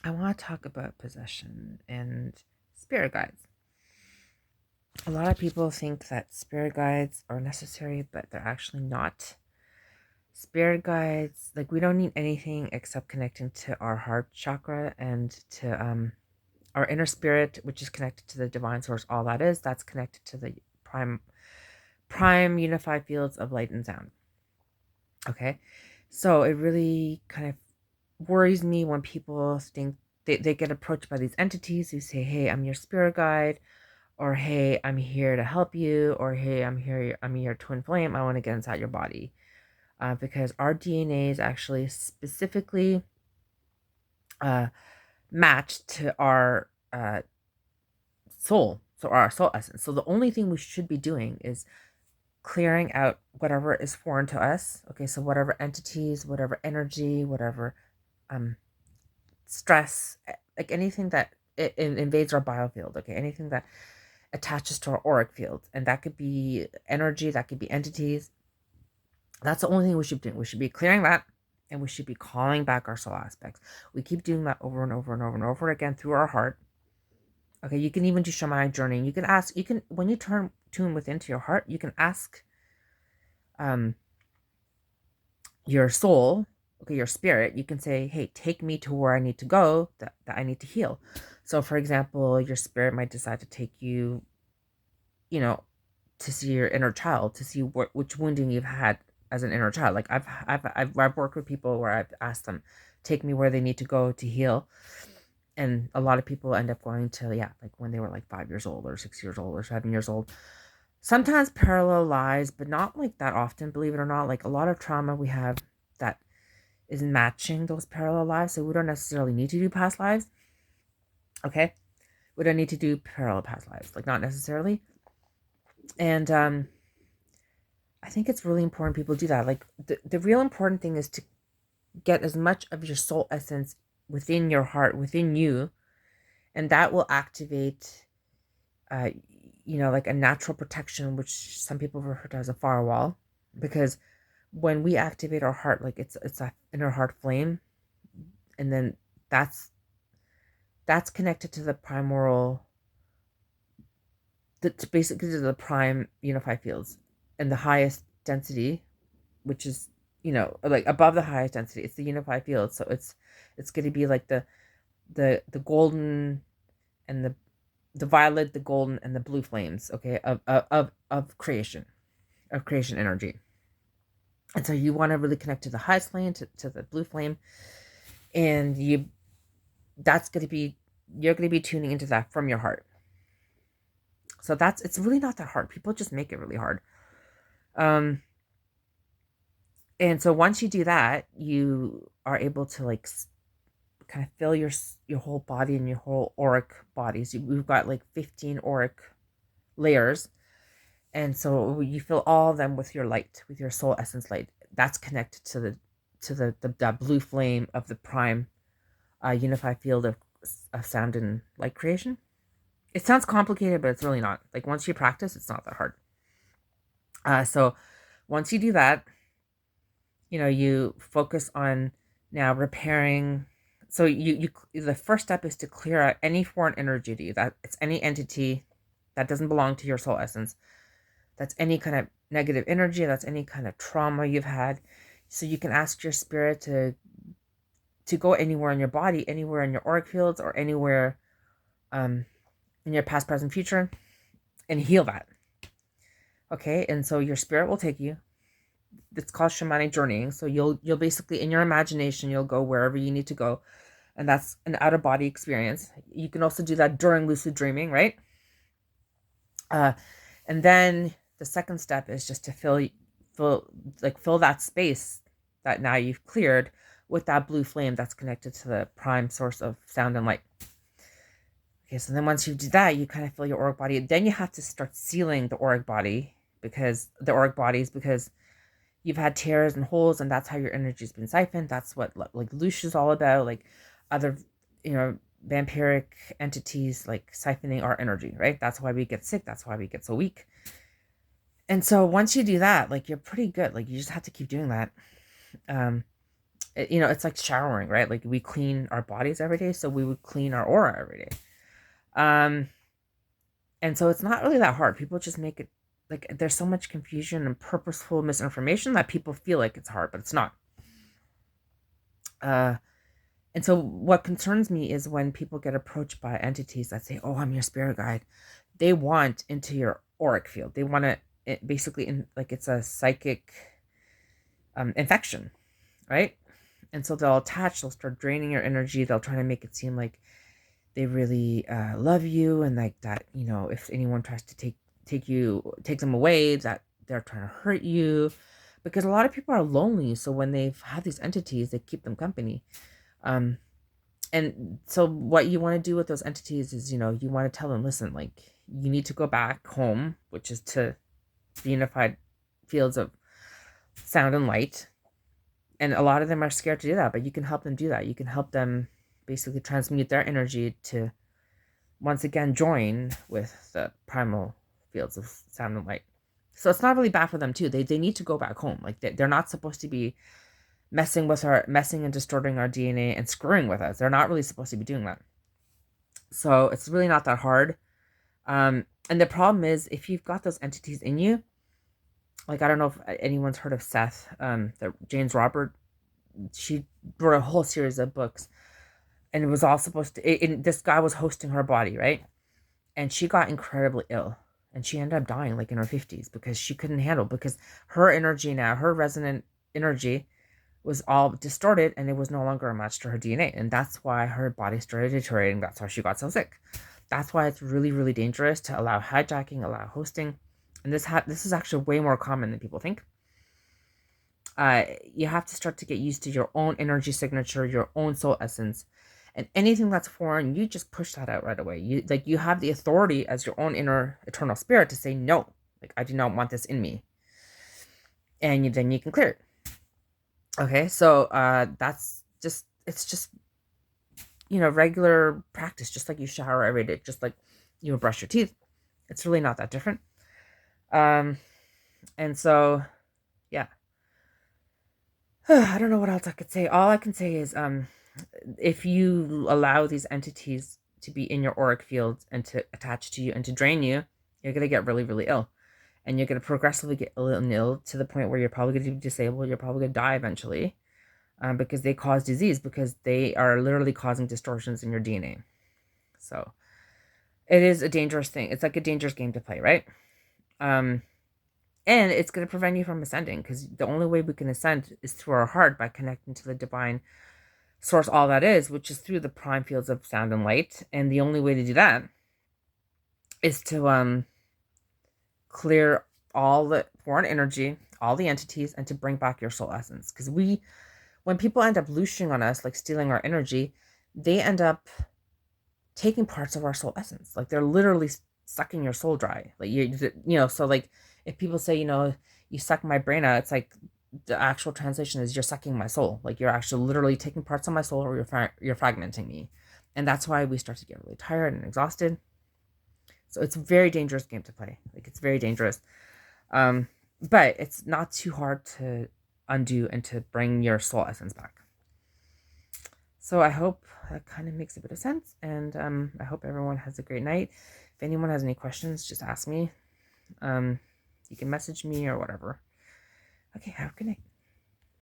I want to talk about possession and spirit guides. A lot of people think that spirit guides are necessary, but they're actually not. Spirit guides, like, we don't need anything except connecting to our heart chakra and to our inner spirit, which is connected to the divine source. All that is, that's connected to the prime unified fields of light and sound. Okay, so it really kind of worries me when people think they get approached by these entities who say, hey, I'm your spirit guide, or hey, I'm here to help you, or hey, I'm your twin flame, I want to get inside your body. Because our DNA is actually specifically uh, matched to our soul, so our soul essence. So the only thing we should be doing is clearing out whatever is foreign to us. Okay, so whatever entities, whatever energy, whatever um, stress, like anything that it invades our biofield. Okay, anything that attaches to our auric field, and that could be energy, that could be entities. That's the only thing we should be doing. We should be clearing that, and we should be calling back our soul aspects. We keep doing that over and over and over and over again through our heart. Okay, you can even do shamanic journeying. You can ask, you can, when you tune within to your heart, you can ask um your soul, okay, your spirit, you can say, hey, take me to where I need to go, that I need to heal. So for example, your spirit might decide to take you, you know, to see your inner child, to see which wounding you've had as an inner child. Like I've worked with people where I've asked them, take me where they need to go to heal. And a lot of people end up going to, yeah, like when they were like 5 years old or 6 years old or 7 years old. Sometimes parallel lives, but not like that often, believe it or not. Like a lot of trauma we have that is matching those parallel lives. So we don't necessarily need to do past lives. Okay. We don't need to do parallel past lives. Like not necessarily. And I think it's really important people do that. Like the real important thing is to get as much of your soul essence within your heart, within you, and that will activate uh like a natural protection, which some people refer to as a firewall. Because when we activate our heart, like it's a inner heart flame, and then that's that's connected to the primordial, basically to the prime unified fields and the highest density, which is, like above the highest density, it's the unified field. So it's going to be like the golden and the violet, the golden and the blue flames, okay, of creation energy. And so you want to really connect to the highest flame, to the blue flame, and that's going to be you're going to be tuning into that from your heart. So it's really not that hard. People just make it really hard. um and so once you do that, you are able to like kind of fill your whole body and your whole auric bodies. We've got like 15 auric layers, and so you fill all of them with your light, with your soul essence light. That's connected to the blue flame of the prime unified field of sound and light creation. It sounds complicated, but it's really not. Like once you practice, it's not that hard. So once you do that, you focus on now repairing. So the first step is to clear out any foreign energy to you. That it's any entity that doesn't belong to your soul essence. That's any kind of negative energy. That's any kind of trauma you've had. So you can ask your spirit to go anywhere in your body, anywhere in your auric fields, or anywhere um, in your past, present, future, and heal that. Okay, and so your spirit will take you. It's called shamanic journeying. So you'll basically, in your imagination, you'll go wherever you need to go, and that's an out of body experience. You can also do that during lucid dreaming, right? uh and then the second step is just to fill that space that now you've cleared with that blue flame that's connected to the prime source of sound and light. Okay, so then once you do that, you kind of fill your auric body. Then you have to start sealing the auric body, because you've had tears and holes, and that's how your energy's been siphoned. That's what like Lush is all about. Like other, vampiric entities like siphoning our energy, right? That's why we get sick. That's why we get so weak. And so once you do that, like you're pretty good. Like you just have to keep doing that. Um, It's like showering, right? Like we clean our bodies every day, so we would clean our aura every day. Um, and so it's not really that hard. People just make it like there's so much confusion and purposeful misinformation that people feel like it's hard, but it's not. Uh, and so what concerns me is when people get approached by entities that say, "Oh, I'm your spirit guide." They want into your auric field. They want to basically like it's a psychic infection, right? And so they'll attach. They'll start draining your energy. They'll try to make it seem like they really love you, and like that, if anyone tries to take them away, that they're trying to hurt you, because a lot of people are lonely. So when they've had these entities, they keep them company. Um, and so what you want to do with those entities is, you want to tell them, listen, like you need to go back home, which is to the unified fields of sound and light. And a lot of them are scared to do that, but you can help them do that. You can help them basically transmute their energy to once again join with the primal fields of sound and light. So it's not really bad for them too. They need to go back home. Like they're not supposed to be messing and distorting our DNA and screwing with us. They're not really supposed to be doing that. So it's really not that hard. And the problem is if you've got those entities in you, like I don't know if anyone's heard of Seth, James Robert. She wrote a whole series of books, and it was all supposed to. This guy was hosting her body, right? And she got incredibly ill, and she ended up dying like in her 50s because she couldn't handle, because her energy now, her resonant energy was all distorted, and it was no longer a match to her DNA, and that's why her body started deteriorating. That's why she got so sick. That's why it's really, really dangerous to allow hijacking, allow hosting, and this is actually way more common than people think. You have to start to get used to your own energy signature, your own soul essence, and anything that's foreign, you just push that out right away. You have the authority as your own inner eternal spirit to say no. Like I do not want this in me, and then you can clear it. Okay, so that's just it's just regular practice, just like you shower every day, just like you brush your teeth. It's really not that different. And so yeah. I don't know what else I could say. All I can say is if you allow these entities to be in your auric field and to attach to you and to drain you, you're going to get really, really ill. And you're going to progressively get ill and ill to the point where you're probably going to be disabled. You're probably going to die eventually because they cause disease, because they are literally causing distortions in your DNA. So it is a dangerous thing. It's like a dangerous game to play, right? And it's going to prevent you from ascending, because the only way we can ascend is through our heart, by connecting to the divine source, all that is, which is through the prime fields of sound and light. And the only way to do that is to clear all the foreign energy, all the entities, and to bring back your soul essence. Because when people end up looshing on us, like stealing our energy, they end up taking parts of our soul essence. Like they're literally sucking your soul dry. Like so like if people say, you suck my brain out, it's like the actual translation is you're sucking my soul. Like you're actually literally taking parts of my soul, or you're fragmenting me. And that's why we start to get really tired and exhausted. So it's a very dangerous game to play. Like it's very dangerous. But it's not too hard to undo and to bring your soul essence back. So I hope that kind of makes a bit of sense. And I hope everyone has a great night. If anyone has any questions, just ask me. You can message me or whatever. Okay, have a good night.